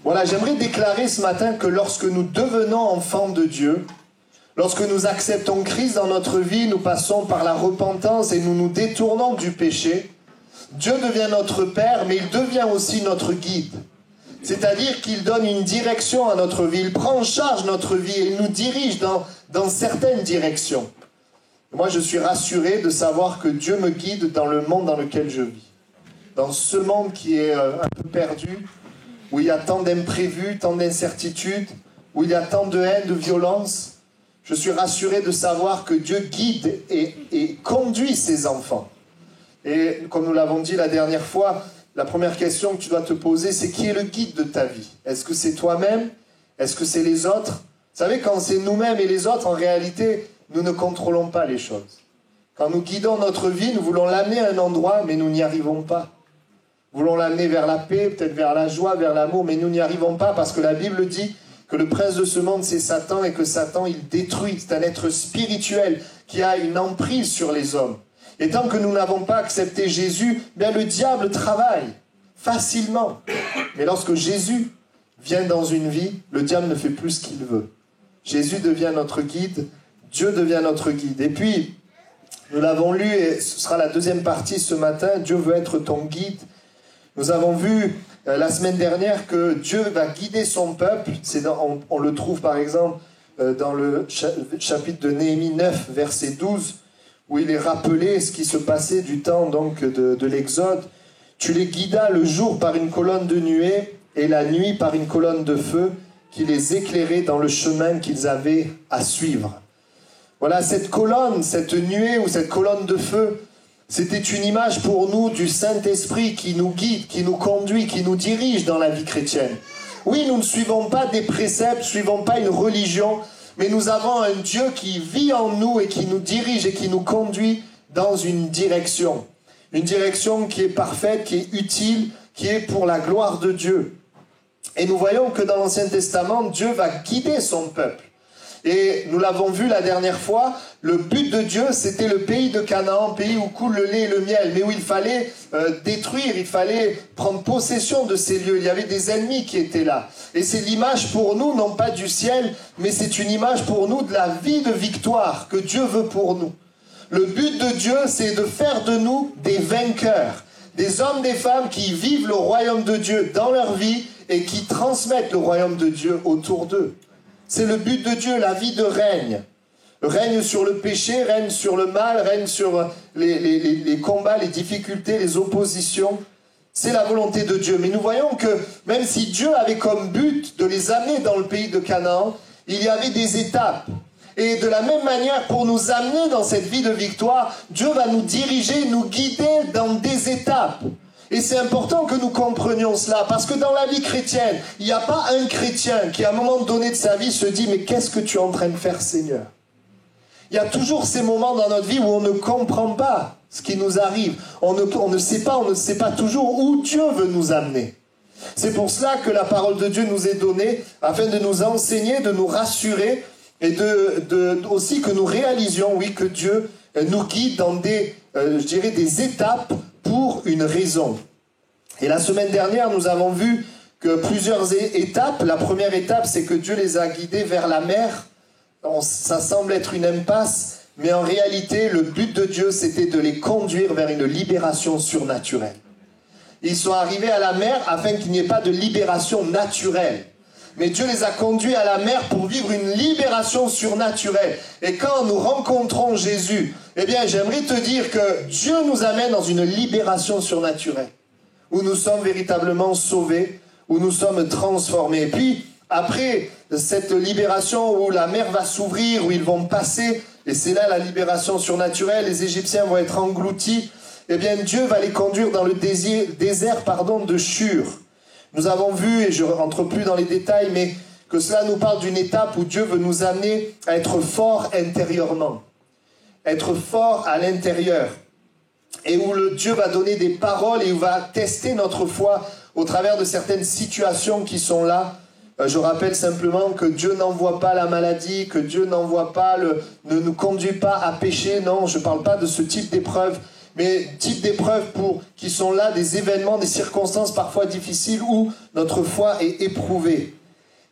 Voilà, j'aimerais déclarer ce matin que lorsque nous devenons enfants de Dieu, lorsque nous acceptons Christ dans notre vie, nous passons par la repentance et nous nous détournons du péché, Dieu devient notre Père, mais il devient aussi notre guide. C'est-à-dire qu'il donne une direction à notre vie, il prend en charge notre vie et il nous dirige dans certaines directions. Moi, je suis rassuré de savoir que Dieu me guide dans le monde dans lequel je vis. Dans ce monde qui est un peu perdu, où il y a tant d'imprévus, tant d'incertitudes, où il y a tant de haine, de violence, je suis rassuré de savoir que Dieu guide et conduit ses enfants. Et comme nous l'avons dit la dernière fois, la première question que tu dois te poser, c'est qui est le guide de ta vie? Est-ce que c'est toi-même? Est-ce que c'est les autres? Vous savez, quand c'est nous-mêmes et les autres, en réalité, nous ne contrôlons pas les choses. Quand nous guidons notre vie, nous voulons l'amener à un endroit, mais nous n'y arrivons pas. Nous voulons l'amener vers la paix, peut-être vers la joie, vers l'amour, mais nous n'y arrivons pas parce que la Bible dit que le prince de ce monde, c'est Satan, et que Satan, il détruit. C'est un être spirituel qui a une emprise sur les hommes. Et tant que nous n'avons pas accepté Jésus, bien le diable travaille facilement. Mais lorsque Jésus vient dans une vie, le diable ne fait plus ce qu'il veut. Jésus devient notre guide, Dieu devient notre guide. Et puis, nous l'avons lu, et ce sera la deuxième partie ce matin, Dieu veut être ton guide. Nous avons vu la semaine dernière que Dieu va guider son peuple. On le trouve par exemple dans le chapitre de Néhémie 9, verset 12, où il est rappelé ce qui se passait du temps donc de l'Exode. Tu les guidas le jour par une colonne de nuée et la nuit par une colonne de feu qui les éclairait dans le chemin qu'ils avaient à suivre. Voilà, cette colonne, cette nuée ou cette colonne de feu, c'était une image pour nous du Saint-Esprit qui nous guide, qui nous conduit, qui nous dirige dans la vie chrétienne. Oui, nous ne suivons pas des préceptes, ne suivons pas une religion, mais nous avons un Dieu qui vit en nous et qui nous dirige et qui nous conduit dans une direction. Une direction qui est parfaite, qui est utile, qui est pour la gloire de Dieu. Et nous voyons que dans l'Ancien Testament, Dieu va guider son peuple. Et nous l'avons vu la dernière fois, le but de Dieu, c'était le pays de Canaan, pays où coule le lait et le miel, mais où il fallait détruire, il fallait prendre possession de ces lieux. Il y avait des ennemis qui étaient là. Et c'est l'image pour nous, non pas du ciel, mais c'est une image pour nous de la vie de victoire que Dieu veut pour nous. Le but de Dieu, c'est de faire de nous des vainqueurs, des hommes, des femmes qui vivent le royaume de Dieu dans leur vie et qui transmettent le royaume de Dieu autour d'eux. C'est le but de Dieu, la vie de règne. Règne sur le péché, règne sur le mal, règne sur les combats, les difficultés, les oppositions. C'est la volonté de Dieu. Mais nous voyons que même si Dieu avait comme but de les amener dans le pays de Canaan, il y avait des étapes. Et de la même manière, pour nous amener dans cette vie de victoire, Dieu va nous diriger, nous guider dans des étapes. Et c'est important que nous comprenions cela, parce que dans la vie chrétienne, il n'y a pas un chrétien qui à un moment donné de sa vie se dit « Mais qu'est-ce que tu es en train de faire, Seigneur ?» Il y a toujours ces moments dans notre vie où on ne comprend pas ce qui nous arrive. On ne sait pas toujours où Dieu veut nous amener. C'est pour cela que la parole de Dieu nous est donnée, afin de nous enseigner, de nous rassurer, et aussi que nous réalisions, oui, que Dieu nous guide dans des étapes pour une raison. Et la semaine dernière, nous avons vu que plusieurs étapes. La première étape, c'est que Dieu les a guidés vers la mer. Ça semble être une impasse, mais en réalité, le but de Dieu, c'était de les conduire vers une libération surnaturelle. Ils sont arrivés à la mer afin qu'il n'y ait pas de libération naturelle. Mais Dieu les a conduits à la mer pour vivre une libération surnaturelle. Et quand nous rencontrons Jésus, eh bien, j'aimerais te dire que Dieu nous amène dans une libération surnaturelle, où nous sommes véritablement sauvés, où nous sommes transformés. Et puis, après cette libération où la mer va s'ouvrir, où ils vont passer, et c'est là la libération surnaturelle, les Égyptiens vont être engloutis, eh bien, Dieu va les conduire dans le désert de Shur. Nous avons vu, et je ne rentre plus dans les détails, mais que cela nous parle d'une étape où Dieu veut nous amener à être forts intérieurement. Être forts à l'intérieur. Et où Dieu va donner des paroles et où va tester notre foi au travers de certaines situations qui sont là. Je rappelle simplement que Dieu n'envoie pas la maladie, que Dieu n'envoie pas ne nous conduit pas à pécher. Non, je ne parle pas de ce type d'épreuve. mais type d'épreuves qui sont là, des événements, des circonstances parfois difficiles où notre foi est éprouvée.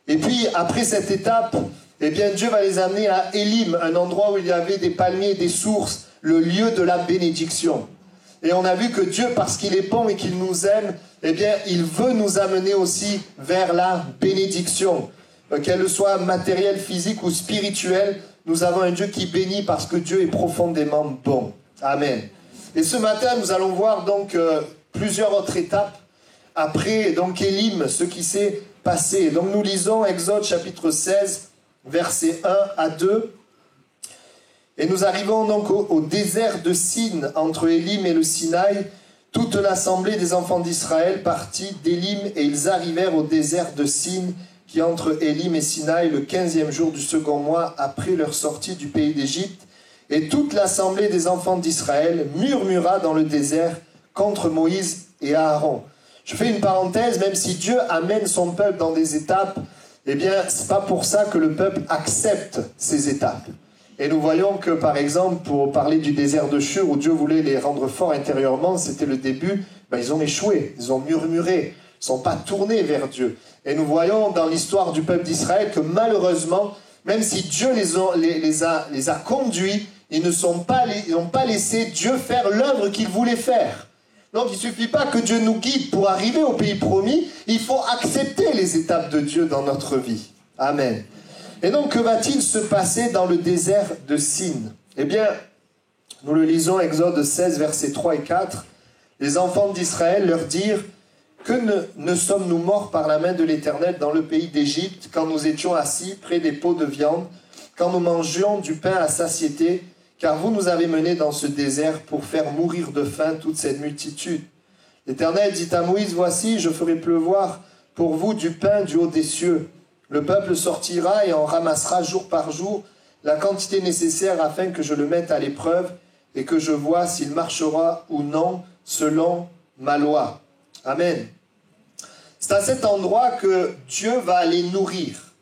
Et puis, après cette étape, eh bien, Dieu va les amener à Élim, un endroit où il y avait des palmiers et des sources, le lieu de la bénédiction. Et on a vu que Dieu, parce qu'il est bon et qu'il nous aime, eh bien, il veut nous amener aussi vers la bénédiction. Qu'elle soit matérielle, physique ou spirituelle, nous avons un Dieu qui bénit parce que Dieu est profondément bon. Amen. Et ce matin, nous allons voir donc plusieurs autres étapes après donc Élim, ce qui s'est passé. Donc nous lisons Exode chapitre 16, versets 1 à 2. Et nous arrivons donc au désert de Sin, entre Élim et le Sinaï. Toute l'assemblée des enfants d'Israël partit d'Élim et ils arrivèrent au désert de Sin, qui est entre Élim et Sinaï, le 15e jour du second mois après leur sortie du pays d'Égypte. Et toute l'assemblée des enfants d'Israël murmura dans le désert contre Moïse et Aaron. Je fais une parenthèse, même si Dieu amène son peuple dans des étapes, eh bien, c'est pas pour ça que le peuple accepte ces étapes. Et nous voyons que, par exemple, pour parler du désert de Shur, où Dieu voulait les rendre forts intérieurement, c'était le début, ils ont échoué, ils ont murmuré, ils ne sont pas tournés vers Dieu. Et nous voyons dans l'histoire du peuple d'Israël que malheureusement, même si Dieu les a conduits, ils n'ont pas laissé Dieu faire l'œuvre qu'il voulait faire. Donc il ne suffit pas que Dieu nous guide pour arriver au pays promis, il faut accepter les étapes de Dieu dans notre vie. Amen. Et donc, que va-t-il se passer dans le désert de Sin? Eh bien, nous le lisons, Exode 16, versets 3 et 4. Les enfants d'Israël leur dirent: que ne sommes-nous morts par la main de l'Éternel dans le pays d'Égypte, quand nous étions assis près des pots de viande, quand nous mangions du pain à satiété, car vous nous avez menés dans ce désert pour faire mourir de faim toute cette multitude. L'Éternel dit à Moïse: voici, je ferai pleuvoir pour vous du pain du haut des cieux. Le peuple sortira et en ramassera jour par jour la quantité nécessaire afin que je le mette à l'épreuve et que je vois s'il marchera ou non selon ma loi. Amen. C'est à cet endroit que Dieu va les nourrir.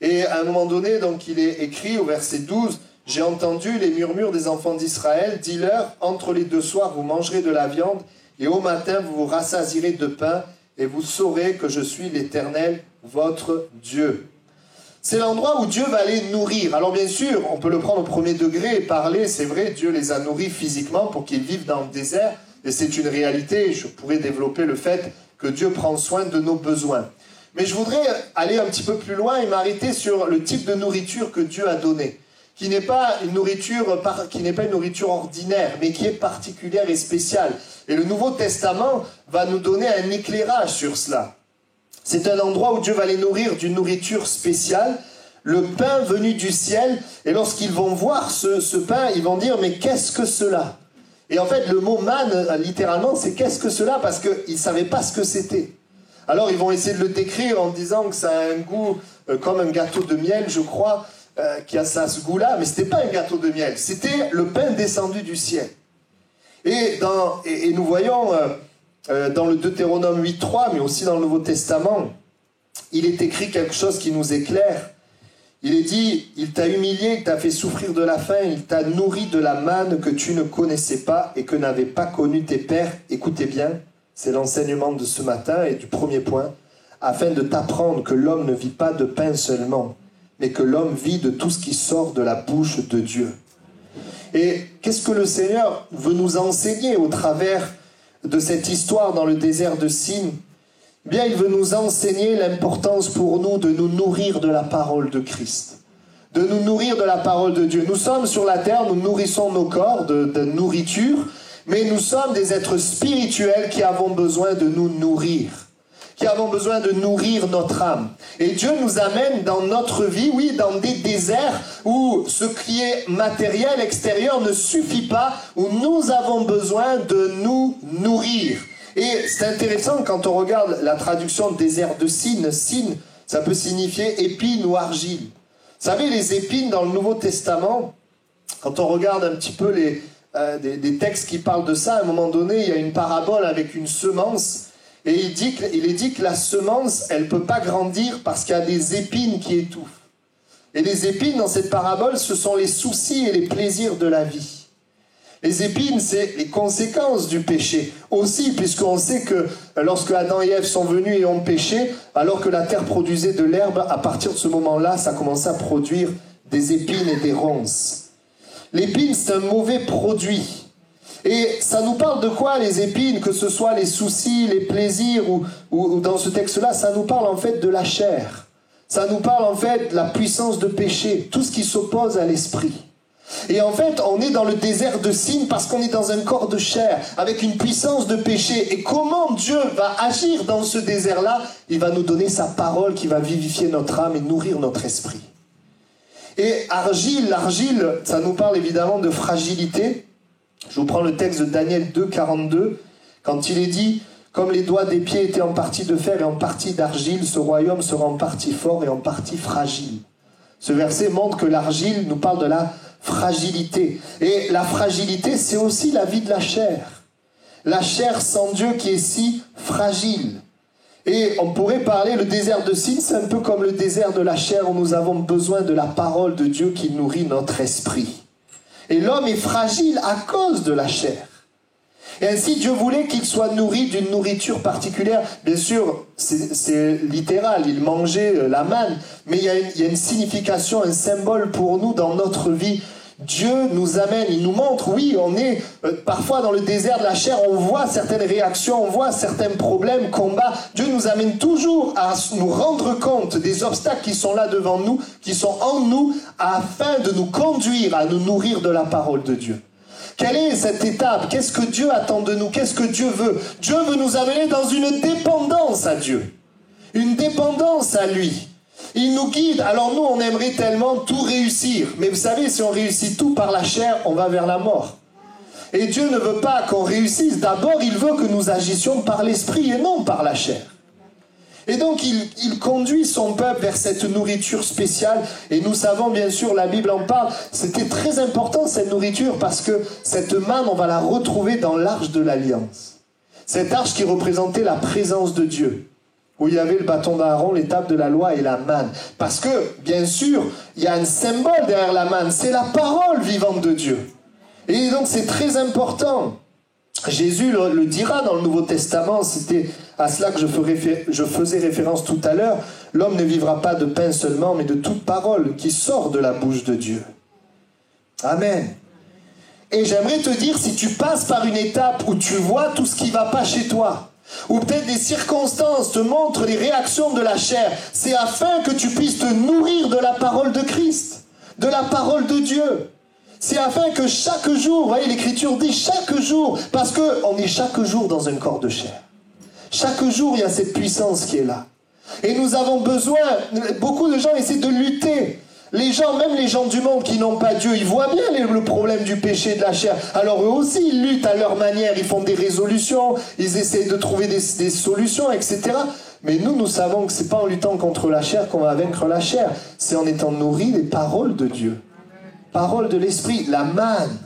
Et à un moment donné, donc, il est écrit au verset 12, « J'ai entendu les murmures des enfants d'Israël, dis-leur, entre les deux soirs vous mangerez de la viande, et au matin vous vous rassasierez de pain, et vous saurez que je suis l'Éternel, votre Dieu. » C'est l'endroit où Dieu va les nourrir. Alors bien sûr, on peut le prendre au premier degré et parler, c'est vrai, Dieu les a nourris physiquement pour qu'ils vivent dans le désert, et c'est une réalité. Je pourrais développer le fait que Dieu prend soin de nos besoins. Mais je voudrais aller un petit peu plus loin et m'arrêter sur le type de nourriture que Dieu a donné, qui n'est pas une nourriture ordinaire, mais qui est particulière et spéciale. Et le Nouveau Testament va nous donner un éclairage sur cela. C'est un endroit où Dieu va les nourrir d'une nourriture spéciale, le pain venu du ciel. Et lorsqu'ils vont voir ce pain, ils vont dire: mais qu'est-ce que cela? Et en fait, le mot manne, littéralement, c'est qu'est-ce que cela? Parce qu'ils ne savaient pas ce que c'était. Alors ils vont essayer de le décrire en disant que ça a un goût comme un gâteau de miel, je crois, qui a ce goût-là. Mais ce n'était pas un gâteau de miel, c'était le pain descendu du ciel. Et nous voyons dans le Deutéronome 8.3, mais aussi dans le Nouveau Testament, il est écrit quelque chose qui nous éclaire. Il est dit: il t'a humilié, il t'a fait souffrir de la faim, il t'a nourri de la manne que tu ne connaissais pas et que n'avaient pas connu tes pères. Écoutez bien, c'est l'enseignement de ce matin et du premier point, afin de t'apprendre que l'homme ne vit pas de pain seulement, mais que l'homme vit de tout ce qui sort de la bouche de Dieu. Et qu'est-ce que le Seigneur veut nous enseigner au travers de cette histoire dans le désert de Sin? Eh bien, il veut nous enseigner l'importance pour nous de nous nourrir de la parole de Christ, de nous nourrir de la parole de Dieu. Nous sommes sur la terre, nous nourrissons nos corps de nourriture, mais nous sommes des êtres spirituels qui avons besoin de nous nourrir, qui avons besoin de nourrir notre âme. Et Dieu nous amène dans notre vie, oui, dans des déserts où ce qui est matériel, extérieur ne suffit pas, où nous avons besoin de nous nourrir. Et c'est intéressant quand on regarde la traduction de désert de Sin. Sin, ça peut signifier épine ou argile. Vous savez, les épines dans le Nouveau Testament, quand on regarde un petit peu des textes qui parlent de ça, à un moment donné, il y a une parabole avec une semence. Et il est dit que la semence, elle ne peut pas grandir parce qu'il y a des épines qui étouffent. Et les épines, dans cette parabole, ce sont les soucis et les plaisirs de la vie. Les épines, c'est les conséquences du péché aussi, puisqu'on sait que lorsque Adam et Ève sont venus et ont péché, alors que la terre produisait de l'herbe, à partir de ce moment-là, ça commençait à produire des épines et des ronces. L'épine, c'est un mauvais produit. Et ça nous parle de quoi, les épines? Que ce soit les soucis, les plaisirs, ou dans ce texte-là, ça nous parle en fait de la chair. Ça nous parle en fait de la puissance de péché, tout ce qui s'oppose à l'esprit. Et en fait, on est dans le désert de Sin parce qu'on est dans un corps de chair, avec une puissance de péché. Et comment Dieu va agir dans ce désert-là? Il va nous donner sa parole qui va vivifier notre âme et nourrir notre esprit. Et l'argile, ça nous parle évidemment de fragilité. Je vous prends le texte de Daniel 2, 42, quand il est dit « Comme les doigts des pieds étaient en partie de fer et en partie d'argile, ce royaume sera en partie fort et en partie fragile. » Ce verset montre que l'argile nous parle de la fragilité. Et la fragilité, c'est aussi la vie de la chair. La chair sans Dieu qui est si fragile. Et on pourrait parler, le désert de Sin, c'est un peu comme le désert de la chair où nous avons besoin de la parole de Dieu qui nourrit notre esprit. Et l'homme est fragile à cause de la chair. Et ainsi, Dieu voulait qu'il soit nourri d'une nourriture particulière. Bien sûr, c'est littéral, il mangeait la manne, mais il y a une signification, un symbole pour nous dans notre vie. Dieu nous amène, il nous montre, oui, on est parfois dans le désert de la chair, on voit certaines réactions, on voit certains problèmes, combats. Dieu nous amène toujours à nous rendre compte des obstacles qui sont là devant nous, qui sont en nous, afin de nous conduire à nous nourrir de la parole de Dieu. Quelle est cette étape? Qu'est-ce que Dieu attend de nous? Qu'est-ce que Dieu veut? Dieu veut nous amener dans une dépendance à Dieu, une dépendance à lui. Il nous guide. Alors nous, on aimerait tellement tout réussir. Mais vous savez, si on réussit tout par la chair, on va vers la mort. Et Dieu ne veut pas qu'on réussisse. D'abord, il veut que nous agissions par l'esprit et non par la chair. Et donc, il conduit son peuple vers cette nourriture spéciale. Et nous savons, bien sûr, la Bible en parle. C'était très important, cette nourriture, parce que cette manne, on va la retrouver dans l'arche de l'Alliance. Cette arche qui représentait la présence de Dieu, où il y avait le bâton d'Aaron, l'étape de la loi et la manne. Parce que, bien sûr, il y a un symbole derrière la manne, c'est la parole vivante de Dieu. Et donc c'est très important. Jésus le dira dans le Nouveau Testament, c'était à cela que je faisais référence tout à l'heure, l'homme ne vivra pas de pain seulement, mais de toute parole qui sort de la bouche de Dieu. Amen. Et j'aimerais te dire, si tu passes par une étape où tu vois tout ce qui ne va pas chez toi, ou peut-être des circonstances te montrent les réactions de la chair, c'est afin que tu puisses te nourrir de la parole de Christ, de la parole de Dieu. C'est afin que chaque jour, vous voyez, l'Écriture dit chaque jour, parce qu'on est chaque jour dans un corps de chair. Chaque jour, il y a cette puissance qui est là. Et nous avons besoin, beaucoup de gens essaient de lutter. Les gens, même les gens du monde qui n'ont pas Dieu, ils voient bien le problème du péché et de la chair. Alors eux aussi, ils luttent à leur manière, ils font des résolutions, ils essaient de trouver des solutions, etc. Mais nous savons que ce n'est pas en luttant contre la chair qu'on va vaincre la chair. C'est en étant nourris des paroles de Dieu. Parole de l'Esprit, la manne.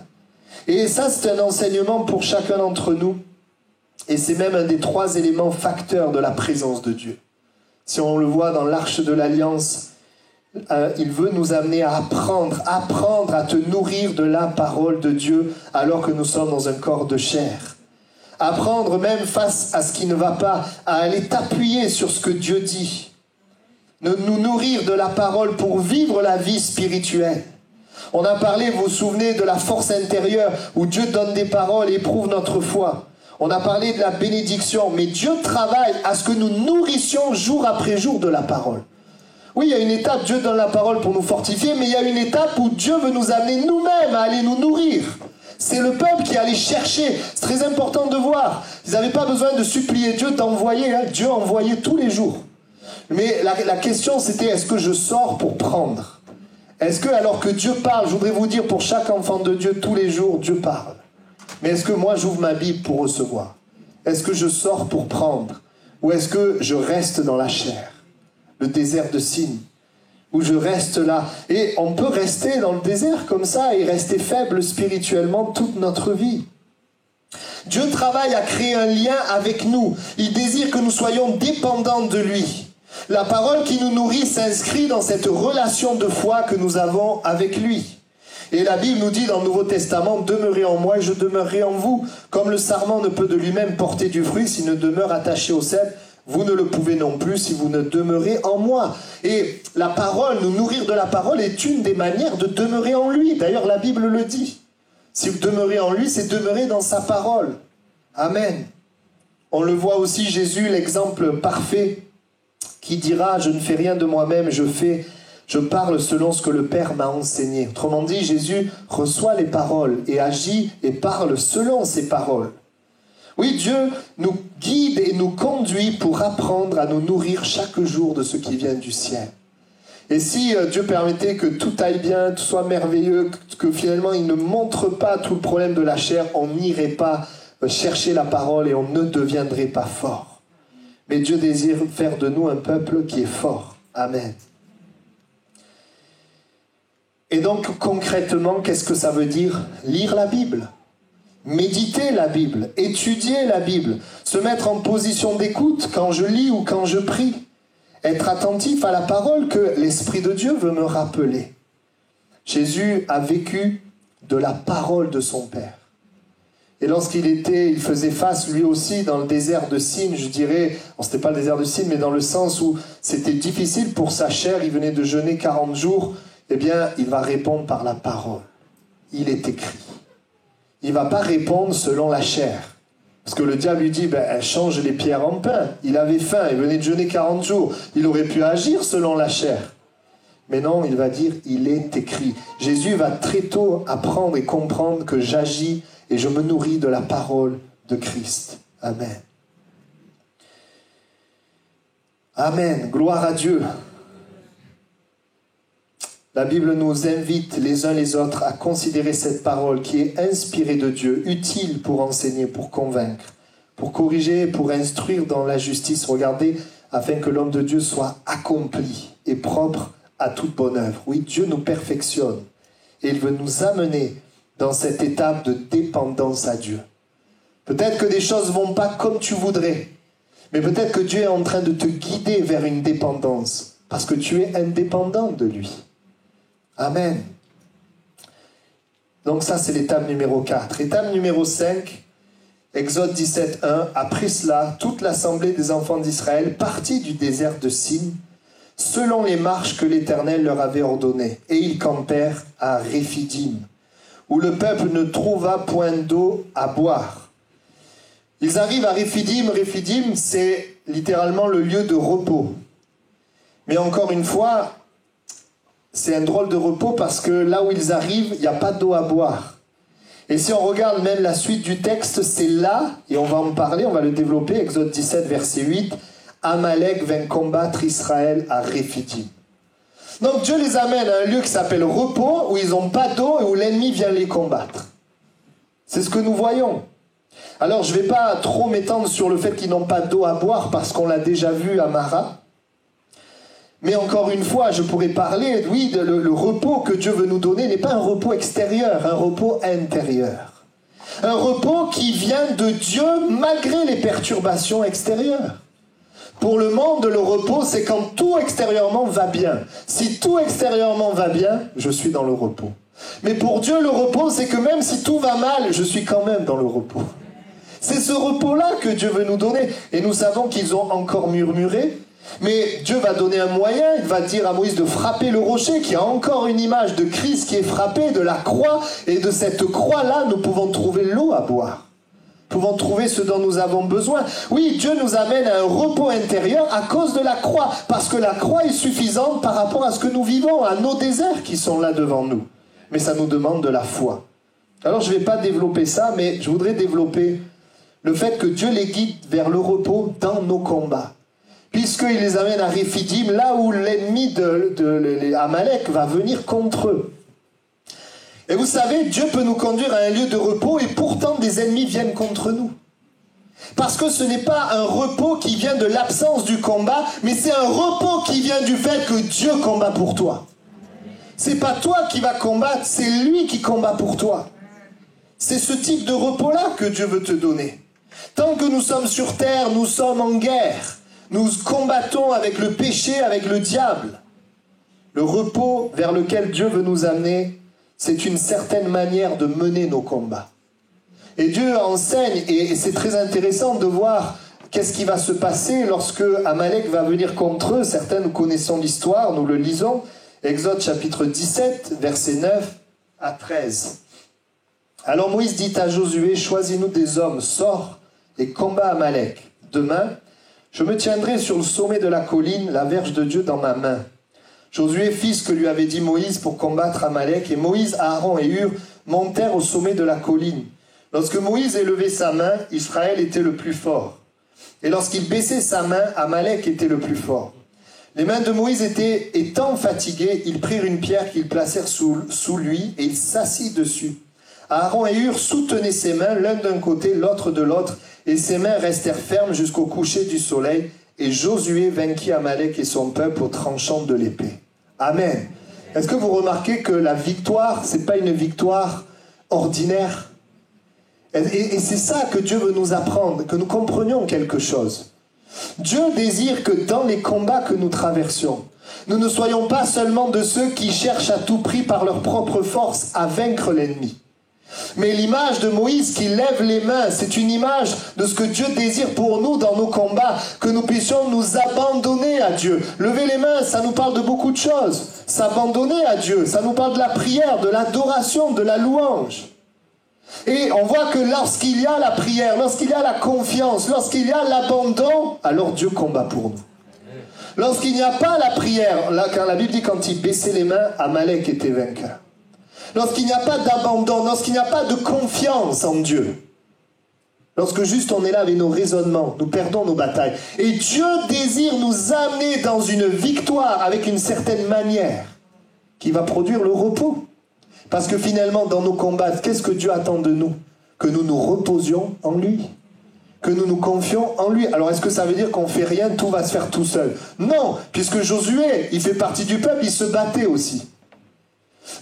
Et ça, c'est un enseignement pour chacun d'entre nous. Et c'est même un des 3 éléments facteurs de la présence de Dieu. Si on le voit dans l'Arche de l'Alliance, il veut nous amener à apprendre à te nourrir de la parole de Dieu alors que nous sommes dans un corps de chair. Apprendre même face à ce qui ne va pas, à aller t'appuyer sur ce que Dieu dit. Nous nourrir de la parole pour vivre la vie spirituelle. On a parlé, vous vous souvenez, de la force intérieure où Dieu donne des paroles et éprouve notre foi. On a parlé de la bénédiction, mais Dieu travaille à ce que nous nourrissions jour après jour de la parole. Oui, il y a une étape, Dieu donne la parole pour nous fortifier, mais il y a une étape où Dieu veut nous amener nous-mêmes à aller nous nourrir. C'est le peuple qui allait chercher. C'est très important de voir. Ils n'avaient pas besoin de supplier Dieu d'envoyer. Dieu envoyait tous les jours. Mais la question c'était, est-ce que je sors pour prendre ? Est-ce que, alors que Dieu parle, je voudrais vous dire, pour chaque enfant de Dieu, tous les jours, Dieu parle. Mais est-ce que moi, j'ouvre ma Bible pour recevoir? Est-ce que je sors pour prendre? Ou est-ce que je reste dans la chair? Le désert de Sin, où je reste là. Et on peut rester dans le désert comme ça et rester faible spirituellement toute notre vie. Dieu travaille à créer un lien avec nous. Il désire que nous soyons dépendants de lui. La parole qui nous nourrit s'inscrit dans cette relation de foi que nous avons avec lui. Et la Bible nous dit dans le Nouveau Testament, demeurez en moi et je demeurerai en vous. Comme le sarment ne peut de lui-même porter du fruit s'il ne demeure attaché au cep, vous ne le pouvez non plus si vous ne demeurez en moi. Et la parole, nous nourrir de la parole est une des manières de demeurer en lui. D'ailleurs, la Bible le dit. Si vous demeurez en lui, c'est demeurer dans sa parole. Amen. On le voit aussi, Jésus, l'exemple parfait, qui dira, je ne fais rien de moi-même, je parle selon ce que le Père m'a enseigné. Autrement dit, Jésus reçoit les paroles et agit et parle selon ces paroles. Oui, Dieu nous guide et nous conduit pour apprendre à nous nourrir chaque jour de ce qui vient du ciel. Et si Dieu permettait que tout aille bien, tout soit merveilleux, que finalement il ne montre pas tout le problème de la chair, on n'irait pas chercher la parole et on ne deviendrait pas fort. Mais Dieu désire faire de nous un peuple qui est fort. Amen. Et donc concrètement, qu'est-ce que ça veut dire? Lire la Bible, méditer la Bible, étudier la Bible, se mettre en position d'écoute quand je lis ou quand je prie, être attentif à la parole que l'Esprit de Dieu veut me rappeler. Jésus a vécu de la parole de son Père. Et il faisait face lui aussi dans le désert de Sin, je dirais, c'était pas le désert de Sin, mais dans le sens où c'était difficile pour sa chair, il venait de jeûner 40 jours, eh bien, il va répondre par la parole. Il est écrit. Il ne va pas répondre selon la chair. Parce que le diable lui dit, change les pierres en pain. Il avait faim, il venait de jeûner 40 jours. Il aurait pu agir selon la chair. Mais non, il va dire, il est écrit. Jésus va très tôt apprendre et comprendre que j'agis et je me nourris de la parole de Christ. Amen. Amen. Gloire à Dieu. La Bible nous invite les uns les autres à considérer cette parole qui est inspirée de Dieu, utile pour enseigner, pour convaincre, pour corriger, pour instruire dans la justice. Regardez, afin que l'homme de Dieu soit accompli et propre à toute bonne œuvre. Oui, Dieu nous perfectionne et il veut nous amener dans cette étape de dépendance à Dieu. Peut-être que des choses ne vont pas comme tu voudrais, mais peut-être que Dieu est en train de te guider vers une dépendance parce que tu es indépendant de lui. Amen. Donc ça, c'est l'étape numéro 4. Étape numéro 5, Exode 17, 1. Après cela, toute l'assemblée des enfants d'Israël partit du désert de Sin, selon les marches que l'Éternel leur avait ordonnées. Et ils campèrent à Réphidim, où le peuple ne trouva point d'eau à boire. Ils arrivent à Réphidim. Réphidim, c'est littéralement le lieu de repos. Mais encore une fois, c'est un drôle de repos parce que là où ils arrivent, il n'y a pas d'eau à boire. Et si on regarde même la suite du texte, c'est là, et on va en parler, on va le développer, Exode 17, verset 8, Amalek vint combattre Israël à Réphidim. Donc Dieu les amène à un lieu qui s'appelle repos, où ils n'ont pas d'eau et où l'ennemi vient les combattre. C'est ce que nous voyons. Alors je ne vais pas trop m'étendre sur le fait qu'ils n'ont pas d'eau à boire parce qu'on l'a déjà vu à Mara. Mais encore une fois, je pourrais parler, oui, le repos que Dieu veut nous donner n'est pas un repos extérieur, un repos intérieur. Un repos qui vient de Dieu malgré les perturbations extérieures. Pour le monde, le repos, c'est quand tout extérieurement va bien. Si tout extérieurement va bien, je suis dans le repos. Mais pour Dieu, le repos, c'est que même si tout va mal, je suis quand même dans le repos. C'est ce repos-là que Dieu veut nous donner. Et nous savons qu'ils ont encore murmuré. Mais Dieu va donner un moyen, il va dire à Moïse de frapper le rocher, qui a encore une image de Christ qui est frappé, de la croix, et de cette croix-là, nous pouvons trouver l'eau à boire. Nous pouvons trouver ce dont nous avons besoin. Oui, Dieu nous amène à un repos intérieur à cause de la croix, parce que la croix est suffisante par rapport à ce que nous vivons, à nos déserts qui sont là devant nous. Mais ça nous demande de la foi. Alors je ne vais pas développer ça, mais je voudrais développer le fait que Dieu les guide vers le repos dans nos combats. Puisqu'il les amène à Réphidim, là où l'ennemi de Amalek va venir contre eux. Et vous savez, Dieu peut nous conduire à un lieu de repos et pourtant des ennemis viennent contre nous. Parce que ce n'est pas un repos qui vient de l'absence du combat, mais c'est un repos qui vient du fait que Dieu combat pour toi. C'est pas toi qui vas combattre, c'est lui qui combat pour toi. C'est ce type de repos-là que Dieu veut te donner. Tant que nous sommes sur terre, nous sommes en guerre. Nous combattons avec le péché, avec le diable. Le repos vers lequel Dieu veut nous amener, c'est une certaine manière de mener nos combats. Et Dieu enseigne, et c'est très intéressant de voir qu'est-ce qui va se passer lorsque Amalek va venir contre eux. Certains, nous connaissons l'histoire, nous le lisons. Exode chapitre 17, versets 9 à 13. Alors Moïse dit à Josué, « Choisis-nous des hommes, sors et combat Amalek. Demain, je me tiendrai sur le sommet de la colline, la verge de Dieu dans ma main. » Josué fit ce que lui avait dit Moïse pour combattre Amalek, et Moïse, Aaron et Hur montèrent au sommet de la colline. Lorsque Moïse élevait sa main, Israël était le plus fort. Et lorsqu'il baissait sa main, Amalek était le plus fort. Les mains de Moïse étant fatiguées, ils prirent une pierre qu'ils placèrent sous lui, et il s'assit dessus. Aaron et Hur soutenaient ses mains, l'un d'un côté, l'autre de l'autre, et ses mains restèrent fermes jusqu'au coucher du soleil, et Josué vainquit Amalek et son peuple au tranchant de l'épée. Amen. Est-ce que vous remarquez que la victoire, ce n'est pas une victoire ordinaire? Et c'est ça que Dieu veut nous apprendre, que nous comprenions quelque chose. Dieu désire que dans les combats que nous traversions, nous ne soyons pas seulement de ceux qui cherchent à tout prix par leur propre force à vaincre l'ennemi. Mais l'image de Moïse qui lève les mains, c'est une image de ce que Dieu désire pour nous dans nos combats, que nous puissions nous abandonner à Dieu. Lever les mains, ça nous parle de beaucoup de choses. S'abandonner à Dieu, ça nous parle de la prière, de l'adoration, de la louange. Et on voit que lorsqu'il y a la prière, lorsqu'il y a la confiance, lorsqu'il y a l'abandon, alors Dieu combat pour nous. Lorsqu'il n'y a pas la prière, là, quand la Bible dit quand il baissait les mains, Amalek était vainqueur. Lorsqu'il n'y a pas d'abandon, lorsqu'il n'y a pas de confiance en Dieu, lorsque juste on est là avec nos raisonnements, nous perdons nos batailles. Et Dieu désire nous amener dans une victoire avec une certaine manière qui va produire le repos. Parce que finalement, dans nos combats, qu'est-ce que Dieu attend de nous? Que nous nous reposions en lui. Que nous nous confions en lui. Alors est-ce que ça veut dire qu'on ne fait rien, tout va se faire tout seul? Non, puisque Josué, il fait partie du peuple, il se battait aussi.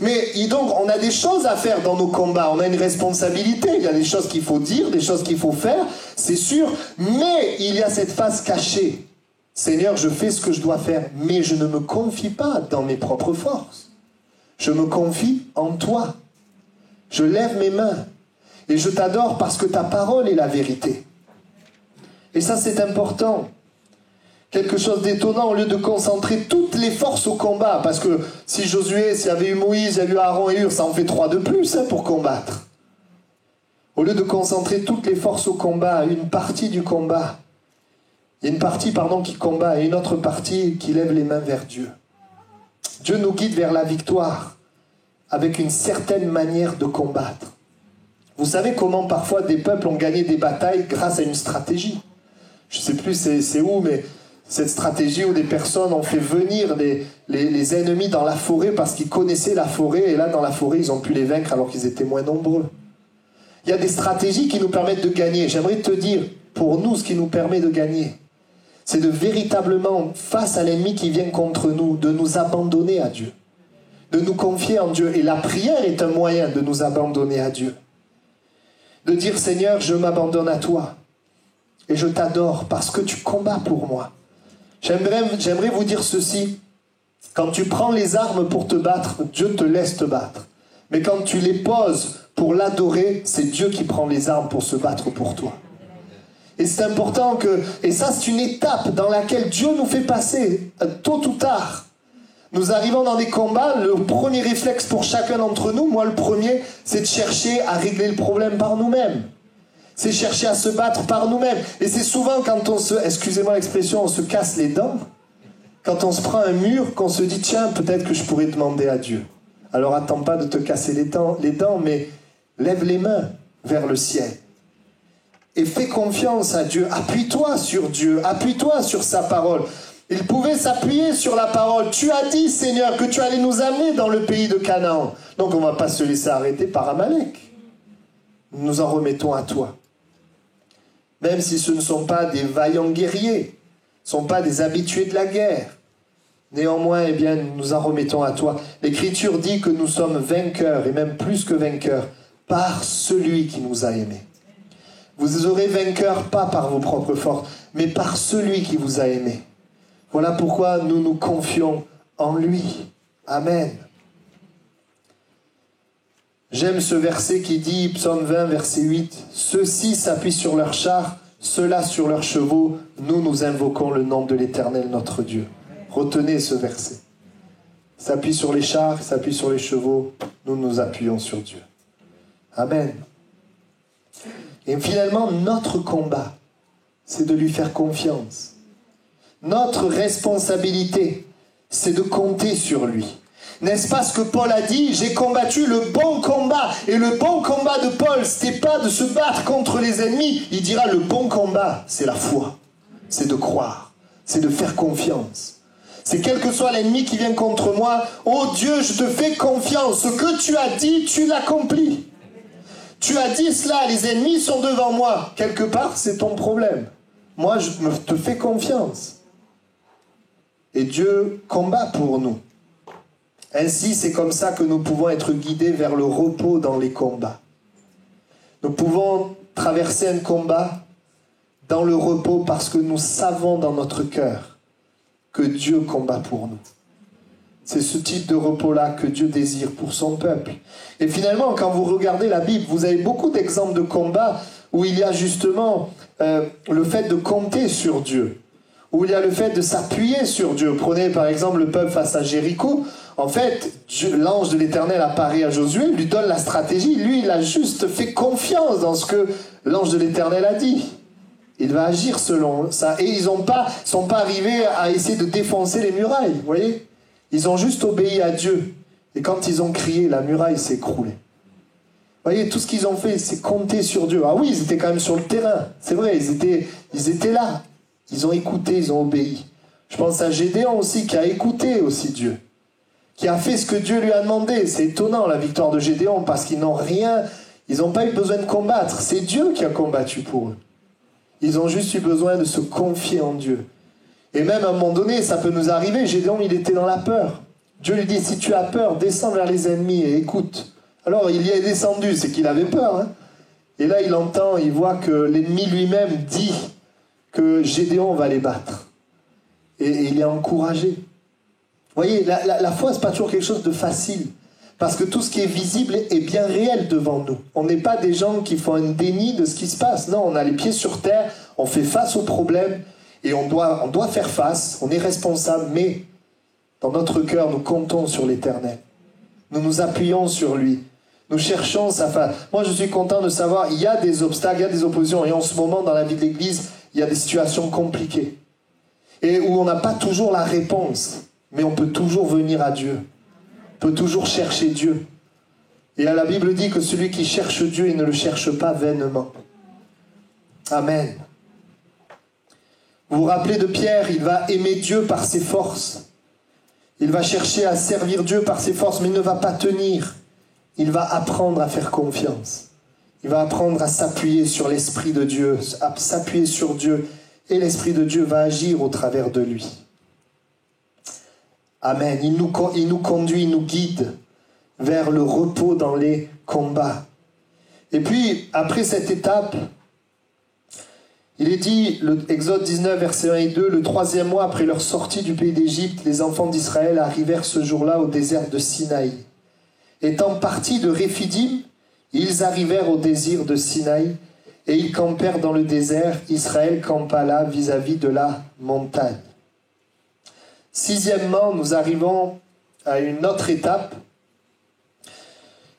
Mais donc, on a des choses à faire dans nos combats, on a une responsabilité, il y a des choses qu'il faut dire, des choses qu'il faut faire, c'est sûr, mais il y a cette face cachée. Seigneur, je fais ce que je dois faire, mais je ne me confie pas dans mes propres forces. Je me confie en toi. Je lève mes mains et je t'adore parce que ta parole est la vérité. Et ça, c'est important. Quelque chose d'étonnant, au lieu de concentrer toutes les forces au combat, parce que si Josué, s'il y avait eu Moïse, il y a eu Aaron et Hur, ça en fait 3 de plus pour combattre. Au lieu de concentrer toutes les forces au combat, une partie du combat, il y a une partie qui combat et une autre partie qui lève les mains vers Dieu. Dieu nous guide vers la victoire avec une certaine manière de combattre. Vous savez comment parfois des peuples ont gagné des batailles grâce à une stratégie. Je ne sais plus c'est où, mais cette stratégie où des personnes ont fait venir les ennemis dans la forêt parce qu'ils connaissaient la forêt, et là dans la forêt ils ont pu les vaincre alors qu'ils étaient moins nombreux. Il y a des stratégies qui nous permettent de gagner. J'aimerais te dire, pour nous, ce qui nous permet de gagner, c'est de véritablement, face à l'ennemi qui vient contre nous, de nous abandonner à Dieu, de nous confier en Dieu. Et la prière est un moyen de nous abandonner à Dieu. De dire, Seigneur, je m'abandonne à toi et je t'adore parce que tu combats pour moi. J'aimerais vous dire ceci, quand tu prends les armes pour te battre, Dieu te laisse te battre. Mais quand tu les poses pour l'adorer, c'est Dieu qui prend les armes pour se battre pour toi. Et c'est important que... Et ça, c'est une étape dans laquelle Dieu nous fait passer, tôt ou tard. Nous arrivons dans des combats, le premier réflexe pour chacun d'entre nous, moi le premier, c'est de chercher à régler le problème par nous-mêmes. C'est chercher à se battre par nous-mêmes. Et c'est souvent quand on se... Excusez-moi l'expression, on se casse les dents. Quand on se prend un mur, qu'on se dit, tiens, peut-être que je pourrais demander à Dieu. Alors attends pas de te casser les dents, mais lève les mains vers le ciel. Et fais confiance à Dieu, appuie-toi sur Dieu, appuie-toi sur sa parole. Il pouvait s'appuyer sur la parole. Tu as dit, Seigneur, que tu allais nous amener dans le pays de Canaan. Donc on ne va pas se laisser arrêter par Amalek. Nous en remettons à toi. Même si ce ne sont pas des vaillants guerriers, ce ne sont pas des habitués de la guerre. Néanmoins, eh bien, nous en remettons à toi. L'Écriture dit que nous sommes vainqueurs, et même plus que vainqueurs, par celui qui nous a aimés. Vous aurez vainqueur pas par vos propres forces, mais par celui qui vous a aimés. Voilà pourquoi nous nous confions en lui. Amen. J'aime ce verset qui dit, psaume 20, verset 8, « Ceux-ci s'appuient sur leurs chars, ceux-là sur leurs chevaux, nous invoquons le nom de l'Éternel notre Dieu. » Retenez ce verset. S'appuie sur les chars, s'appuie sur les chevaux, nous appuyons sur Dieu. Amen. Et finalement, notre combat, c'est de lui faire confiance. Notre responsabilité, c'est de compter sur lui. N'est-ce pas ce que Paul a dit? J'ai combattu le bon combat. Et le bon combat de Paul, c'était pas de se battre contre les ennemis. Il dira le bon combat, c'est la foi. C'est de croire. C'est de faire confiance. C'est quel que soit l'ennemi qui vient contre moi. Oh Dieu, je te fais confiance. Ce que tu as dit, tu l'accomplis. Tu as dit cela, les ennemis sont devant moi. Quelque part, c'est ton problème. Moi, je te fais confiance. Et Dieu combat pour nous. Ainsi, c'est comme ça que nous pouvons être guidés vers le repos dans les combats. Nous pouvons traverser un combat dans le repos parce que nous savons dans notre cœur que Dieu combat pour nous. C'est ce type de repos-là que Dieu désire pour son peuple. Et finalement, quand vous regardez la Bible, vous avez beaucoup d'exemples de combats où il y a justement le fait de compter sur Dieu, où il y a le fait de s'appuyer sur Dieu. Prenez par exemple le peuple face à Jéricho. En fait, l'ange de l'Éternel apparaît à Josué, lui donne la stratégie. Lui, il a juste fait confiance dans ce que l'ange de l'Éternel a dit. Il va agir selon ça. Et ils sont pas arrivés à essayer de défoncer les murailles, vous voyez? Ils ont juste obéi à Dieu. Et quand ils ont crié, la muraille s'est écroulée. Vous voyez, tout ce qu'ils ont fait, c'est compter sur Dieu. Ah oui, ils étaient quand même sur le terrain. C'est vrai, ils étaient là. Ils ont écouté, ils ont obéi. Je pense à Gédéon aussi, qui a écouté aussi Dieu. Qui a fait ce que Dieu lui a demandé. C'est étonnant la victoire de Gédéon parce qu'ils n'ont rien, ils n'ont pas eu besoin de combattre. C'est Dieu qui a combattu pour eux. Ils ont juste eu besoin de se confier en Dieu. Et même à un moment donné, ça peut nous arriver. Gédéon, il était dans la peur. Dieu lui dit, si tu as peur, descends vers les ennemis et écoute. Alors il y est descendu, c'est qu'il avait peur. Hein. Et là, il entend, il voit que l'ennemi lui-même dit que Gédéon va les battre. Et il est encouragé. Vous voyez, la foi, ce n'est pas toujours quelque chose de facile. Parce que tout ce qui est visible est bien réel devant nous. On n'est pas des gens qui font un déni de ce qui se passe. Non, on a les pieds sur terre, on fait face aux problèmes et on doit faire face, on est responsable, mais dans notre cœur, nous comptons sur l'Éternel. Nous nous appuyons sur lui. Nous cherchons sa face. Moi, je suis content de savoir, il y a des obstacles, il y a des oppositions. Et en ce moment, dans la vie de l'Église, il y a des situations compliquées. Et où on n'a pas toujours la réponse. Mais on peut toujours venir à Dieu. On peut toujours chercher Dieu. Et la Bible dit que celui qui cherche Dieu, il ne le cherche pas vainement. Amen. Vous vous rappelez de Pierre, il va aimer Dieu par ses forces. Il va chercher à servir Dieu par ses forces, mais il ne va pas tenir. Il va apprendre à faire confiance. Il va apprendre à s'appuyer sur l'Esprit de Dieu, à s'appuyer sur Dieu. Et l'Esprit de Dieu va agir au travers de lui. Amen. Il nous conduit, il nous guide vers le repos dans les combats. Et puis, après cette étape, il est dit, Exode 19, versets 1 et 2, le 3e mois après leur sortie du pays d'Égypte, les enfants d'Israël arrivèrent ce jour-là au désert de Sinaï. Étant partis de Réphidim, ils arrivèrent au désert de Sinaï et ils campèrent dans le désert. Israël campa là vis-à-vis de la montagne. 6e, nous arrivons à une autre étape.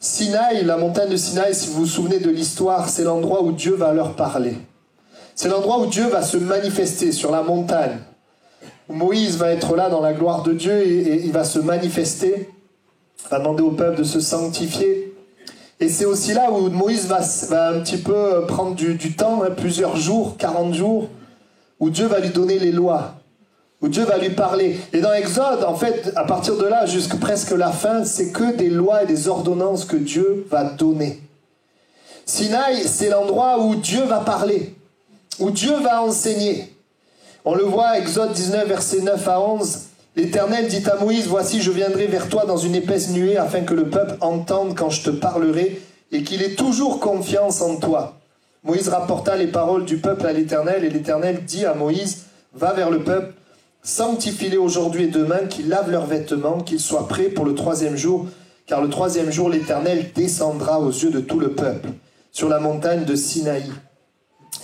Sinaï, la montagne de Sinaï, si vous vous souvenez de l'histoire, c'est l'endroit où Dieu va leur parler. C'est l'endroit où Dieu va se manifester sur la montagne. Où Moïse va être là dans la gloire de Dieu et il va se manifester, va demander au peuple de se sanctifier. Et c'est aussi là où Moïse va un petit peu prendre du temps, hein, plusieurs jours, 40 jours, où Dieu va lui donner les lois, où Dieu va lui parler. Et dans Exode, en fait, à partir de là, jusqu'à presque la fin, c'est que des lois et des ordonnances que Dieu va donner. Sinaï, c'est l'endroit où Dieu va parler, où Dieu va enseigner. On le voit, Exode 19, versets 9 à 11. L'Éternel dit à Moïse, « Voici, je viendrai vers toi dans une épaisse nuée, afin que le peuple entende quand je te parlerai, et qu'il ait toujours confiance en toi. » Moïse rapporta les paroles du peuple à l'Éternel, et l'Éternel dit à Moïse, « Va vers le peuple, sanctifie-les aujourd'hui et demain, qu'ils lavent leurs vêtements, qu'ils soient prêts pour le 3e jour, car le troisième jour, l'Éternel descendra aux yeux de tout le peuple, sur la montagne de Sinaï.